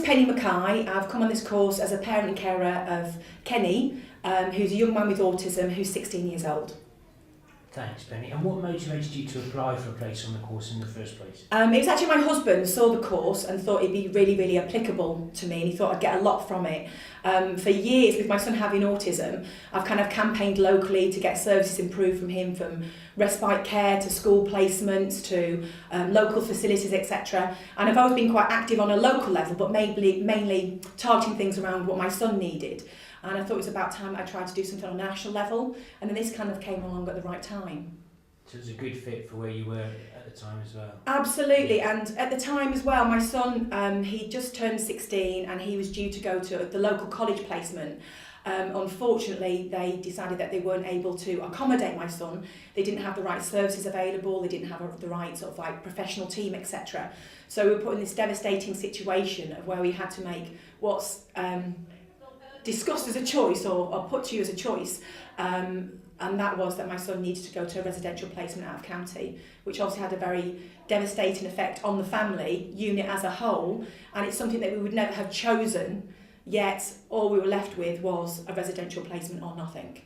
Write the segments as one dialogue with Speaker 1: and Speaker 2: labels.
Speaker 1: Penny MacKay. I've come on this course as a parent and carer of Kenny, who's a young man with autism who's 16 years old.
Speaker 2: Thanks, Penny. And what motivated you to apply for a place on the course in the first place?
Speaker 1: It was actually my husband saw the course and thought it'd be really, really applicable to me, and he thought I'd get a lot from it. For years, with my son having autism, I've kind of campaigned locally to get services improved from him, from respite care to school placements to local facilities, etc. And I've always been quite active on a local level, but mainly targeting things around what my son needed. And I thought it was about time I tried to do something on a national level, and then this kind of came along at the right time.
Speaker 2: So it was a good fit for where you were at the time as well?
Speaker 1: Absolutely, and at the time as well, my son, he just turned 16 and he was due to go to the local college placement. Unfortunately, they decided that they weren't able to accommodate my son. They didn't have the right services available, they didn't have the right sort of like professional team, etc. So we were put in this devastating situation of where we had to make what's discussed as a choice or put to you as a choice, and that was that my son needed to go to a residential placement out of county, which obviously had a very devastating effect on the family unit as a whole, and it's something that we would never have chosen, yet all we were left with was a residential placement or nothing.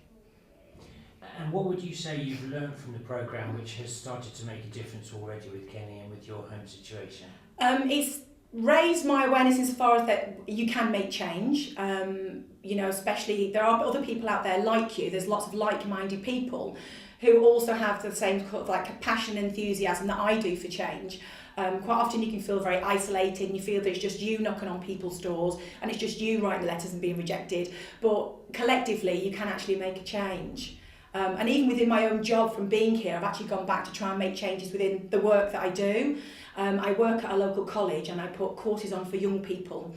Speaker 2: And what would you say you've learned from the programme which has started to make a difference already with Kenny and with your home situation?
Speaker 1: It's raised my awareness insofar as that you can make change. Especially there are other people out there like you. There's lots of like-minded people who also have the same kind of like passion and enthusiasm that I do for change. Quite often you can feel very isolated and you feel that it's just you knocking on people's doors and it's just you writing the letters and being rejected. But collectively you can actually make a change. And even within my own job from being here, I've actually gone back to try and make changes within the work that I do. I work at a local college and I put courses on for young people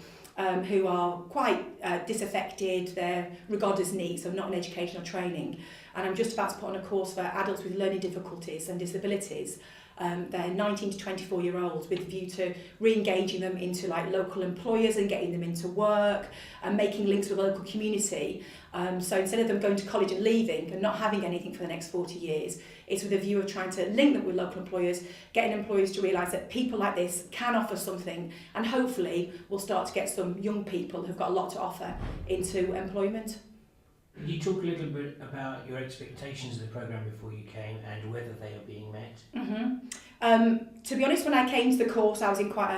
Speaker 1: who are quite disaffected, they're regarded as neat, so not in educational training. And I'm just about to put on a course for adults with learning difficulties and disabilities. They're 19 to 24 year olds with a view to re-engaging them into like local employers and getting them into work and making links with the local community. So instead of them going to college and leaving and not having anything for the next 40 years, it's with a view of trying to link them with local employers, getting employers to realise that people like this can offer something, and hopefully we'll start to get some young people who've got a lot to offer into employment.
Speaker 2: Can you talk a little bit about your expectations of the programme before you came and whether they are being met?
Speaker 1: To be honest, when I came to the course, I was in quite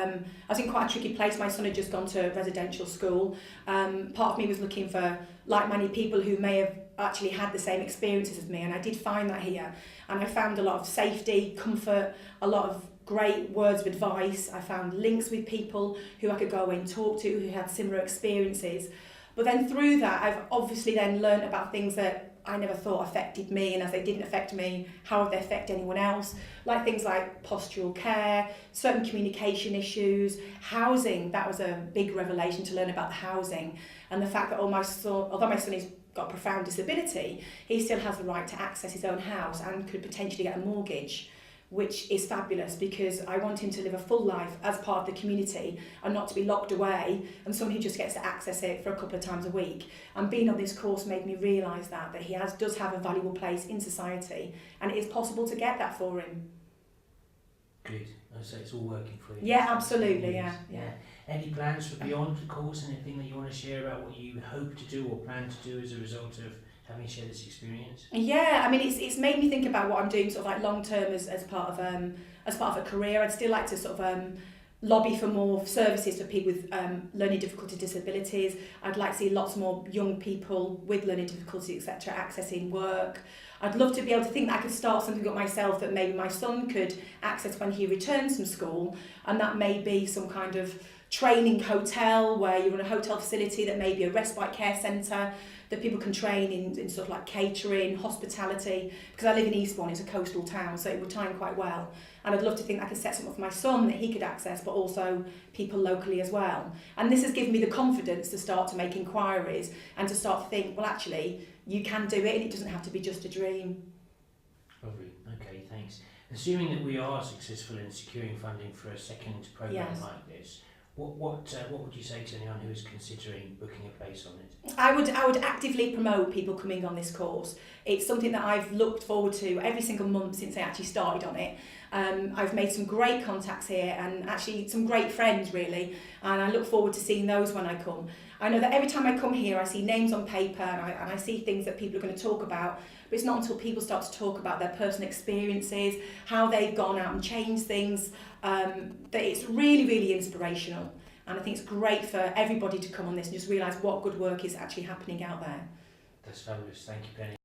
Speaker 1: a tricky place. My son had just gone to residential school. Part of me was looking for like-minded people who may have actually had the same experiences as me, and I did find that here. And I found a lot of safety, comfort, a lot of great words of advice. I found links with people who I could go away and talk to who had similar experiences. But then through that, I've obviously then learned about things that I never thought affected me, and as they didn't affect me, how would they affect anyone else? Like things like postural care, certain communication issues, housing. That was a big revelation to learn about the housing, and the fact that although my son has got a profound disability, he still has the right to access his own house and could potentially get a mortgage, which is fabulous because I want him to live a full life as part of the community and not to be locked away and someone who just gets to access it for a couple of times a week. And being on this course made me realise that he does have a valuable place in society, and it is possible to get that for him.
Speaker 2: Good. So it's all working for you.
Speaker 1: Yeah, absolutely, yeah.
Speaker 2: Any plans for beyond the course? Anything that you want to share about what you hope to do or plan to do as a result of having shared this experience? Yeah,
Speaker 1: I mean, it's made me think about what I'm doing sort of like long term as part of a career. I'd still like to sort of lobby for more services for people with learning difficulty disabilities. I'd like to see lots more young people with learning difficulties, etc., accessing work. I'd love to be able to think that I could start something up myself that maybe my son could access when he returns from school, and that may be some kind of training hotel where you're in a hotel facility that may be a respite care centre that people can train in sort of like catering, hospitality, because I live in Eastbourne, it's a coastal town, so it would time quite well. And I'd love to think I could set something up for my son that he could access, but also people locally as well. And this has given me the confidence to start to make inquiries and to start to think, well, actually, you can do it and it doesn't have to be just a dream.
Speaker 2: Lovely. Okay, thanks. Assuming that we are successful in securing funding for a second programme like this, what would you say to anyone who is considering booking a place on it?
Speaker 1: I would actively promote people coming on this course. It's something that I've looked forward to every single month since I actually started on it. I've made some great contacts here and actually some great friends really, and I look forward to seeing those when I come. I know that every time I come here I see names on paper and I see things that people are going to talk about, but it's not until people start to talk about their personal experiences, how they've gone out and changed things, that it's really, really inspirational. And I think it's great for everybody to come on this and just realise what good work is actually happening out there.
Speaker 2: That's fabulous. Thank you, Penny.